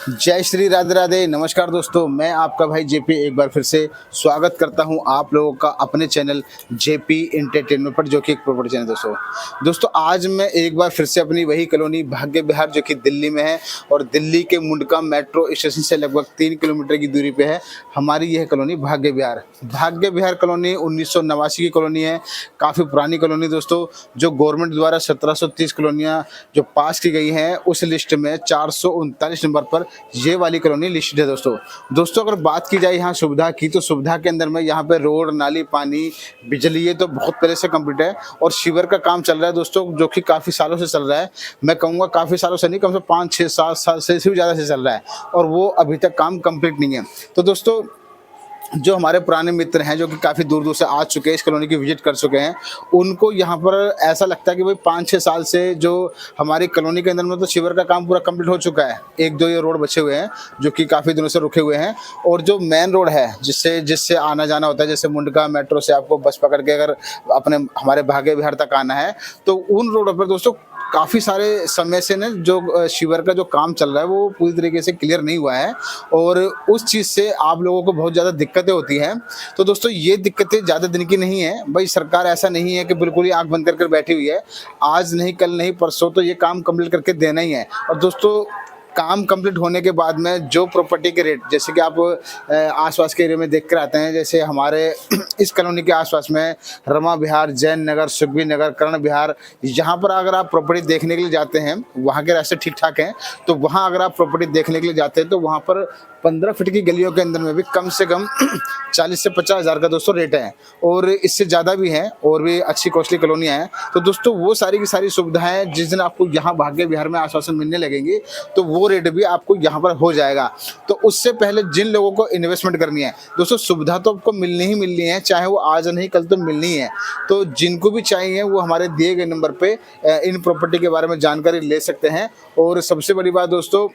जय श्री राधे राधे। नमस्कार दोस्तों, मैं आपका भाई जेपी एक बार फिर से स्वागत करता हूं आप लोगों का अपने चैनल जेपी एंटरटेनमेंट पर, जो कि एक प्रॉपर्टी चैनल। दोस्तों आज मैं एक बार फिर से अपनी वही कॉलोनी भाग्य विहार जो कि दिल्ली में है और दिल्ली के मुंडका मेट्रो स्टेशन से लगभग 3 किलोमीटर की दूरी पे है हमारी यह कॉलोनी भाग्य विहार। भाग्य विहार कॉलोनी 1989 की कॉलोनी है, काफ़ी पुरानी कॉलोनी दोस्तों, जो गवर्नमेंट द्वारा 1730 कॉलोनियाँ जो पास की गई हैं उस लिस्ट में 439 नंबर पर ये वाली कॉलोनी लिस्टेड है। दोस्तों अगर बात की जाए यहाँ सुविधा की, तो सुविधा के अंदर में यहाँ पे रोड, नाली, पानी, बिजली ये तो बहुत पहले से कंप्लीट है और सीवर का काम चल रहा है दोस्तों, जो कि काफ़ी सालों से चल रहा है। मैं कहूँगा काफ़ी सालों से नहीं, कम से 5, 6, 7 साल से भी ज़्यादा से चल रहा है और वो अभी तक काम कंप्लीट नहीं है। तो दोस्तों जो हमारे पुराने मित्र हैं जो कि काफ़ी दूर दूर से आ चुके हैं, इस कॉलोनी की विजिट कर चुके हैं, उनको यहाँ पर ऐसा लगता है कि भाई 5-6 साल से जो हमारी कॉलोनी के अंदर में तो सीवर का काम पूरा कंप्लीट हो चुका है। 1-2 ये रोड बचे हुए हैं जो कि काफ़ी दिनों से रुके हुए हैं, और जो मेन रोड है जिससे जिससे आना जाना होता है, जैसे मुंडका मेट्रो से आपको बस पकड़ के अगर अपने हमारे भाग्य विहार तक आना है, तो उन रोडों पर दोस्तों काफ़ी सारे समय से ना जो सीवर का जो काम चल रहा है वो पूरी तरीके से क्लियर नहीं हुआ है और उस चीज़ से आप लोगों को बहुत ज़्यादा दिक्कतें होती हैं। तो दोस्तों ये दिक्कतें ज़्यादा दिन की नहीं है भाई, सरकार ऐसा नहीं है कि बिल्कुल ही आंख बंद करके बैठी हुई है। आज नहीं, कल नहीं, परसों तो ये काम कंप्लीट करके देना ही है। और दोस्तों काम कंप्लीट होने के बाद में जो प्रॉपर्टी के रेट, जैसे कि आप आसपास के एरिया में देख कर आते हैं, जैसे हमारे इस कॉलोनी के आसपास में रमा विहार, जैन नगर, सुखबीर नगर, कर्ण विहार, यहाँ पर अगर आप प्रॉपर्टी देखने के लिए जाते हैं, वहाँ के रास्ते ठीक ठाक हैं, तो वहाँ अगर आप प्रॉपर्टी देखने के लिए जाते हैं तो वहाँ पर 15 फीट की गलियों के अंदर में भी कम से कम 40 से 50 हज़ार का दोस्तों रेट है, और इससे ज़्यादा भी हैं और भी अच्छी कॉस्टली कॉलोनियाँ हैं। तो दोस्तों वो सारी की सारी सुविधाएं जिस दिन आपको यहाँ भाग्य विहार में आश्वासन मिलने लगेंगी तो वो रेट भी आपको यहाँ पर हो जाएगा। तो उससे पहले जिन लोगों को इन्वेस्टमेंट करनी है दोस्तों, सुविधा तो आपको मिलनी ही मिलनी है, चाहे वो आज नहीं कल तो मिलनी है। तो जिनको भी चाहिए वो हमारे दिए गए नंबर पे इन प्रॉपर्टी के बारे में जानकारी ले सकते हैं। और सबसे बड़ी बात दोस्तों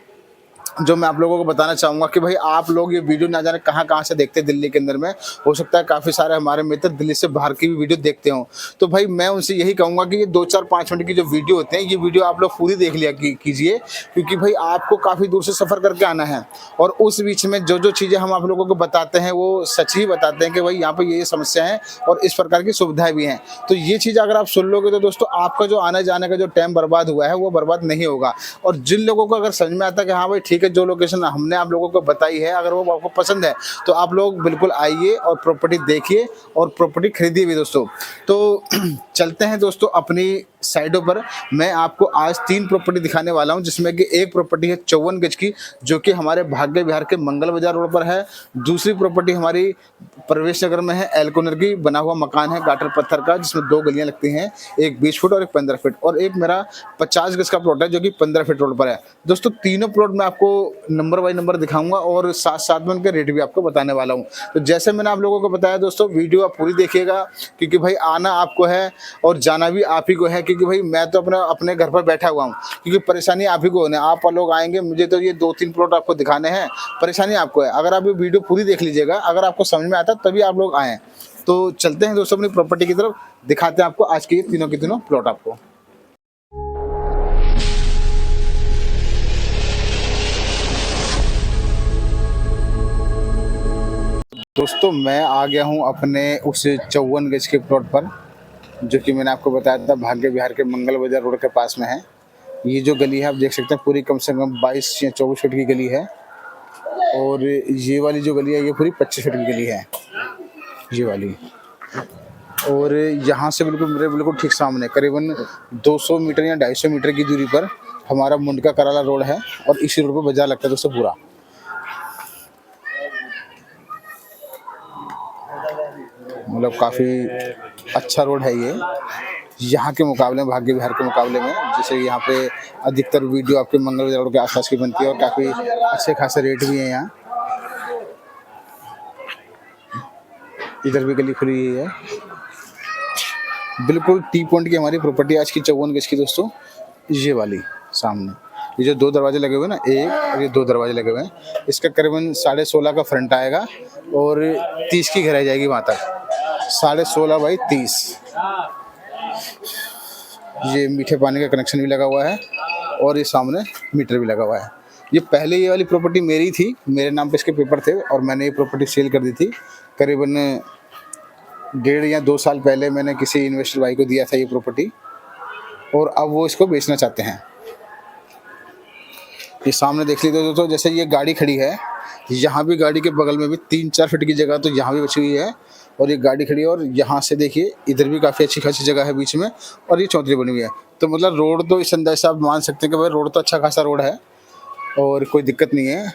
जो मैं आप लोगों को बताना चाहूँगा कि भाई आप लोग ये वीडियो ना जाने कहाँ से देखते हैं दिल्ली के अंदर में, हो सकता है काफ़ी सारे हमारे मित्र दिल्ली से बाहर की भी वीडियो देखते हों। तो भाई मैं उनसे यही कहूँगा कि ये 2-4-5 मिनट की जो वीडियो होते हैं, ये वीडियो आप लोग पूरी देख लिया कीजिए, क्योंकि भाई आपको काफ़ी दूर से सफ़र करके आना है और उस बीच में जो चीज़ें हम आप लोगों को बताते हैं वो सच ही बताते हैं कि भाई यहाँ पर ये समस्या है और इस प्रकार की सुविधाएँ भी हैं। तो ये चीज़ अगर आप सुन लोगे तो दोस्तों आपका जो आने जाने का जो टाइम बर्बाद हुआ है वो बर्बाद नहीं होगा। और जिन लोगों को अगर समझ में आता है कि हाँ भाई ठीक है, जो लोकेशन हमने आप लोगों को बताई है अगर वो आपको पसंद है तो आप लोग बिल्कुल आइए और प्रॉपर्टी देखिए और प्रॉपर्टी खरीदिए भी दोस्तों। तो चलते हैं दोस्तों अपनी साइडों पर। मैं आपको आज 3 प्रॉपर्टी दिखाने वाला हूं, जिसमें कि एक प्रॉपर्टी है 54 गज की जो कि हमारे भाग्य विहार के मंगल बाजार रोड पर है। दूसरी प्रॉपर्टी हमारी प्रवेश नगर में है, एल्कोनर की बना हुआ मकान है गाटर पत्थर का, जिसमें 2 गलियां लगती हैं, एक 20 फुट और एक 15 फीट, और एक मेरा 50 गज का प्लॉट है जो कि 15 फीट रोड पर है। दोस्तों तीनों प्लॉट मैं आपको नंबर बाय नंबर दिखाऊंगा और साथ साथ में उनके रेट भी आपको बताने वाला हूं। तो जैसे मैंने आप लोगों को बताया दोस्तों, वीडियो आप पूरी देखिएगा, क्योंकि भाई आना आपको है और जाना भी आप ही को है, क्योंकि भाई मैं तो अपने घर पर बैठा हुआ हूँ, क्योंकि परेशानी आप ही को होने, आप लोग आएंगे, मुझे तो ये 2-3 प्लॉट आपको दिखाने हैं, परेशानी आपको है। अगर आप ये वीडियो पूरी देख लीजिएगा, अगर आपको समझ में आता तभी आप लोग आएँ। तो चलते हैं दोस्तों अपनी प्रॉपर्टी की तरफ, दिखाते हैं आपको आज के ये तीनों के तीनों प्लॉट आपको। दोस्तों मैं आ गया हूं अपने उस 54 गज के प्लॉट पर, जो कि मैंने आपको बताया था भाग्य विहार के मंगल बाजार रोड के पास में है। ये जो गली है आप देख सकते हैं पूरी कम से कम 22 या 24 फीट की गली है, और ये वाली जो गली है ये पूरी 25 फीट की गली है, ये वाली। और यहाँ से बिल्कुल ठीक सामने करीबन 200 मीटर या 250 मीटर की दूरी पर हमारा मुंडका कराला रोड है, और इसी रोड पर बाजार लगता है दोस्तों पूरा। मतलब काफ़ी अच्छा रोड है ये यहाँ के मुकाबले में, भाग्य विहार के मुकाबले में। जैसे यहाँ पे अधिकतर वीडियो आपके मंगल बाजार रोड के आसपास की बनती है और काफ़ी अच्छे खासे रेट भी हैं यहाँ। इधर भी गली खुली हुई है, बिल्कुल टी पॉइंट की हमारी प्रॉपर्टी आज की 54 गज की दोस्तों। ये वाली सामने ये जो 2 दरवाजे लगे हुए हैं ना, एक और ये 2 दरवाजे लगे हुए हैं, इसका करीबन 16.5 का फ्रंट आएगा और 30 की घेराई जाएगी वहाँ तक, 16.5 बाई 30। ये मीठे पानी का कनेक्शन भी लगा हुआ है और ये सामने मीटर भी लगा हुआ है। ये पहले ये वाली प्रॉपर्टी मेरी थी, मेरे नाम पे इसके पेपर थे और मैंने ये प्रॉपर्टी सेल कर दी थी। करीबन 1.5 या 2 साल पहले मैंने किसी इन्वेस्टर भाई को दिया था ये प्रॉपर्टी और अब वो इसको बेचना चाहते हैं। ये सामने देख लीजिए दोस्तों, जैसे ये गाड़ी खड़ी है, यहाँ भी गाड़ी के बगल में भी 3-4 फीट की जगह तो यहाँ भी बची हुई है और ये गाड़ी खड़ी है और यहाँ से देखिए इधर भी काफ़ी अच्छी खासी जगह है बीच में और ये चौधरी बनी हुई है। तो मतलब रोड तो इस अंदाज से आप मान सकते हैं कि भाई रोड तो अच्छा खासा रोड है और कोई दिक्कत नहीं है।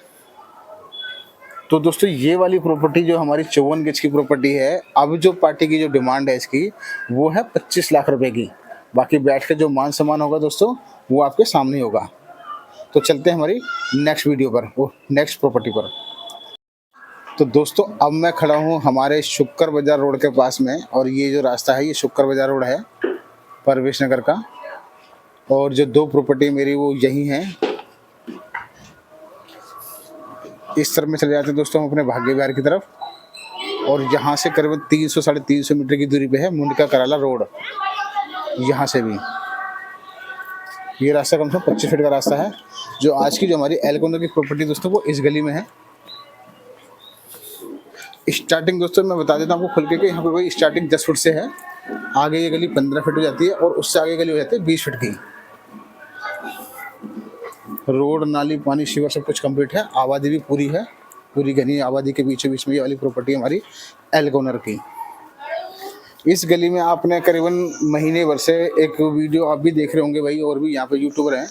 तो दोस्तों ये वाली प्रॉपर्टी जो हमारी 54 गज की प्रॉपर्टी है, अब जो पार्टी की जो डिमांड है इसकी वो है 25 लाख रुपए की। बाकी बैठ के जो मान सम्मान होगा दोस्तों वो आपके सामने ही होगा। तो चलते हैं हमारी नेक्स्ट वीडियो पर, वो नेक्स्ट प्रॉपर्टी पर। तो दोस्तों अब मैं खड़ा हूँ हमारे शुक्र बाजार रोड के पास में और ये जो रास्ता है ये शुक्र बाजार रोड है परवेश नगर का और जो 2 प्रॉपर्टी मेरी वो यही हैं। इस तरफ में चले जाते हैं दोस्तों हम अपने भाग्य विहार की तरफ और यहाँ से करीबन 300-350 मीटर की दूरी पे है मुंडका कराला रोड। यहाँ से भी ये रास्ता कम से कम 25 फीट का रास्ता है। जो आज की जो हमारी एल कॉर्नर की प्रॉपर्टी दोस्तों वो इस गली में है। स्टार्टिंग दोस्तों मैं बता देता हूँ आपको खुल के कि यहाँ पे कोई स्टार्टिंग 10 फुट से है, आगे ये गली 15 फीट हो जाती है और उससे आगे गली हो जाती है 20 फीट की। रोड नाली पानी शिवर सब कुछ कंप्लीट है, आबादी भी पूरी है, पूरी घनी आबादी के बीचों बीच में ये वाली प्रॉपर्टी हमारी एल कॉर्नर की। इस गली में आपने करीबन महीने भर से एक वीडियो आप भी देख रहे होंगे भाई, और भी यहाँ पे यूट्यूबर हैं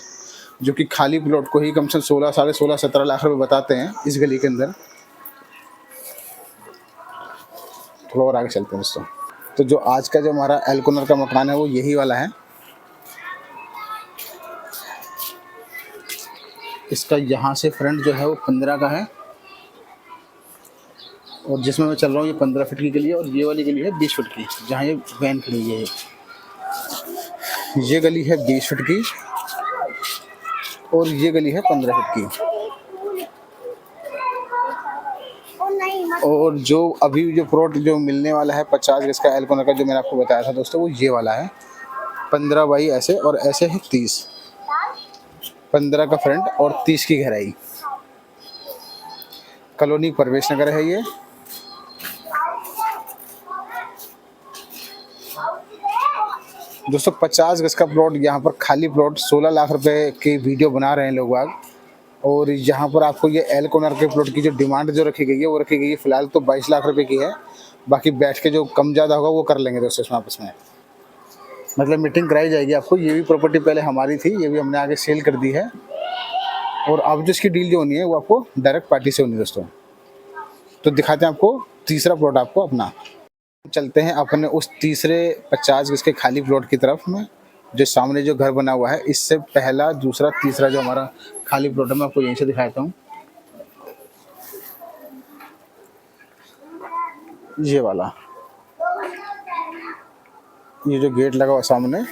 जो कि खाली प्लॉट को ही कम से कम 16, 16.5, 17 लाख रुपए बताते हैं इस गली के अंदर। थोड़ा और आगे चलते हैं दोस्तों। तो जो आज का जो हमारा एल कॉर्नर का मकान है वो यही वाला है। इसका यहाँ से फ्रंट जो है वो 15 का है और जिसमें मैं चल रहा हूँ ये 15 फीट की गली है और ये वाली गली है 20 फीट की, जहाँ ये वैन खड़ी है। ये गली है 20 फीट की और ये गली है 15 फीट की। और जो अभी जो प्लॉट जो मिलने वाला है 50 गज का एल कॉर्नर का जो मैंने आपको बताया था दोस्तों वो ये वाला है। 15 बाई ऐसे और ऐसे है 30, 15 का फ्रंट और 30 की गहराई। कॉलोनी परवेश नगर है ये। दोस्तों 50 गज का प्लॉट, यहाँ पर खाली प्लॉट 16 लाख रुपए की वीडियो बना रहे हैं लोग बाग। और यहाँ पर आपको ये एल कॉर्नर के प्लॉट की जो डिमांड जो रखी गई है वो रखी गई है फिलहाल तो 22 लाख रुपए की है। बाकी बैठ के जो कम ज़्यादा होगा वो कर लेंगे दोस्तों इसमें आपस में, मतलब मीटिंग कराई जाएगी आपको। ये भी प्रॉपर्टी पहले हमारी थी, ये भी हमने आगे सेल कर दी है और अब जो इसकी डील जो होनी है वो आपको डायरेक्ट पार्टी से होनी है दोस्तों। तो दिखाते हैं आपको तीसरा प्लॉट आपको अपना। चलते हैं अपने उस तीसरे 50 गज के खाली प्लॉट की तरफ में, जो सामने जो घर बना हुआ है। इससे पहला, दूसरा, तीसरा जो हमारा खाली प्लॉट है मैं आपको यहीं से दिखाता हूँ। ये वाला, ये जो गेट लगा हुआ सामने,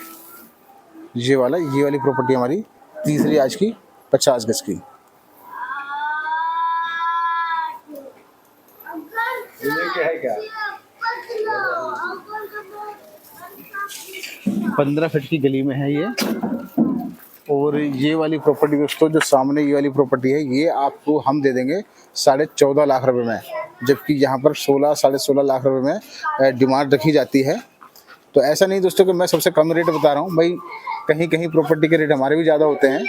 ये वाला, ये वाली प्रॉपर्टी हमारी तीसरी आज की 50 गज की। है क्या 15 फीट की गली में है ये। और ये वाली प्रॉपर्टी दोस्तों जो सामने ये वाली प्रॉपर्टी है ये आपको हम दे देंगे 14.5 लाख रुपए में, जबकि यहाँ पर 16, 16.5 लाख रुपए में डिमांड रखी जाती है। तो ऐसा नहीं दोस्तों कि मैं सबसे कम रेट बता रहा हूँ भाई, कहीं कहीं प्रॉपर्टी के रेट हमारे भी ज़्यादा होते हैं,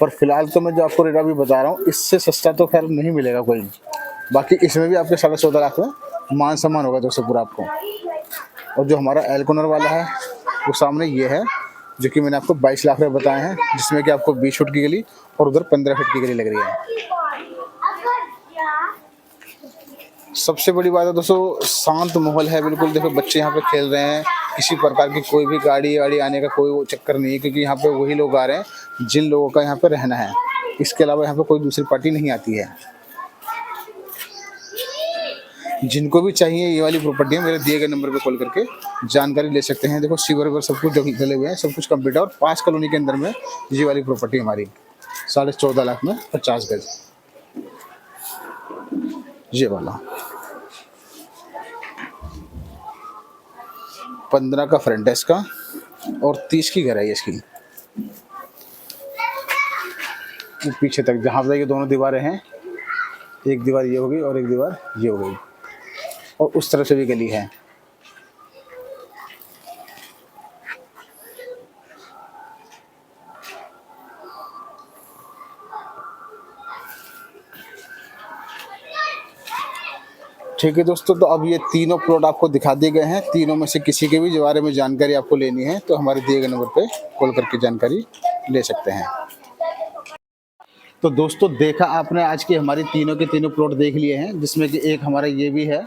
पर फिलहाल तो मैं जो आपको रेट अभी बता रहा हूँ इससे सस्ता तो खैर नहीं मिलेगा कोई। बाकी इसमें भी आपके 14.5 लाख में मान सम्मान होगा दोस्तों पूरा आपको। और जो हमारा एल कॉर्नर वाला है वो सामने ये है, जो कि मैंने आपको 22 लाख रुपए बताए हैं, जिसमें कि आपको 20 फीट की गली और उधर 15 फीट की गली लग रही है। सबसे बड़ी बात है दोस्तों शांत माहौल है बिल्कुल। देखो बच्चे यहाँ पे खेल रहे हैं, किसी प्रकार की कोई भी गाड़ी वाड़ी आने का कोई चक्कर नहीं है, क्योंकि यहाँ पे वही लोग आ रहे हैं जिन लोगों का यहाँ पे रहना है। इसके अलावा यहाँ पे कोई दूसरी पार्टी नहीं आती है। जिनको भी चाहिए ये वाली प्रॉपर्टी है मेरे दिए गए नंबर पे कॉल करके जानकारी ले सकते हैं। देखो सीवर वर सब कुछ डले हुए हैं, सब कुछ कंप्लीट है और 5 कॉलोनी के अंदर में ये वाली प्रॉपर्टी हमारी 14.5 लाख में 50 गज। ये वाला 15 का फ्रंट है इसका और 30 की गहराई है इसकी। वो पीछे तक, जहाँ पर ये दोनों दीवारें हैं, एक दीवार ये हो गई और एक दीवार ये हो गई, और उस तरफ से भी गली है। ठीक है दोस्तों, तो अब ये तीनों प्लॉट आपको दिखा दिए गए हैं। तीनों में से किसी के भी बारे में जानकारी आपको लेनी है तो हमारे दिए गए नंबर पे कॉल करके जानकारी ले सकते हैं। तो दोस्तों, देखा आपने आज की हमारी तीनों के तीनों प्लॉट देख लिए हैं, जिसमें कि एक हमारा ये भी है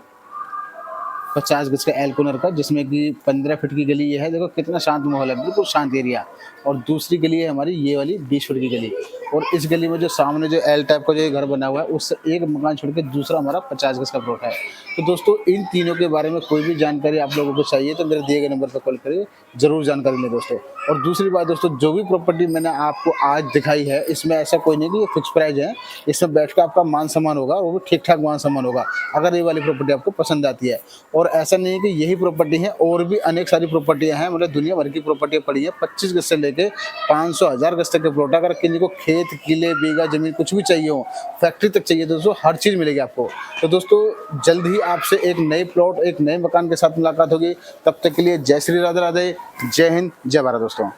50 गज का एल कॉर्नर का, जिसमें कि 15 फीट की गली ये है। देखो कितना शांत माहौल है, बिल्कुल शांत एरिया। और दूसरी गली है हमारी ये वाली 20 फीट की गली। और इस गली में जो सामने जो एल टाइप का जो घर बना हुआ है, उससे एक मकान छोड़ के दूसरा हमारा 50 गज का प्लॉट है। तो दोस्तों, इन तीनों के बारे में कोई भी जानकारी आप लोगों को चाहिए तो मेरे दिए गए नंबर पर कॉल करिए, जरूर जानकारी लें दोस्तों। और दूसरी बात दोस्तों, जो भी प्रॉपर्टी मैंने आपको आज दिखाई है, इसमें ऐसा कोई नहीं कि ये फिक्स प्राइस है। इसमें बैठ कर आपका मान सम्मान होगा, वो भी ठीक ठाक मान सम्मान होगा, अगर ये वाली प्रॉपर्टी आपको पसंद आती है। और ऐसा नहीं है कि यही प्रॉपर्टी है, और भी अनेक सारी प्रॉपर्टियां हैं, मतलब दुनिया भर की प्रॉपर्टियां पड़ी है। 25 गज से लेके 500 1000 गज तक के प्लॉट। अगर किसी को खेत, किले, बीघा जमीन कुछ भी चाहिए हो, फैक्ट्री तक चाहिए दोस्तों, हर चीज़ मिलेगी आपको। तो दोस्तों, जल्द ही आपसे एक नए प्लॉट, एक नए मकान के साथ मुलाकात होगी। तब तक के लिए जय श्री राधे राधे, जय हिंद, जय भारत दोस्तों।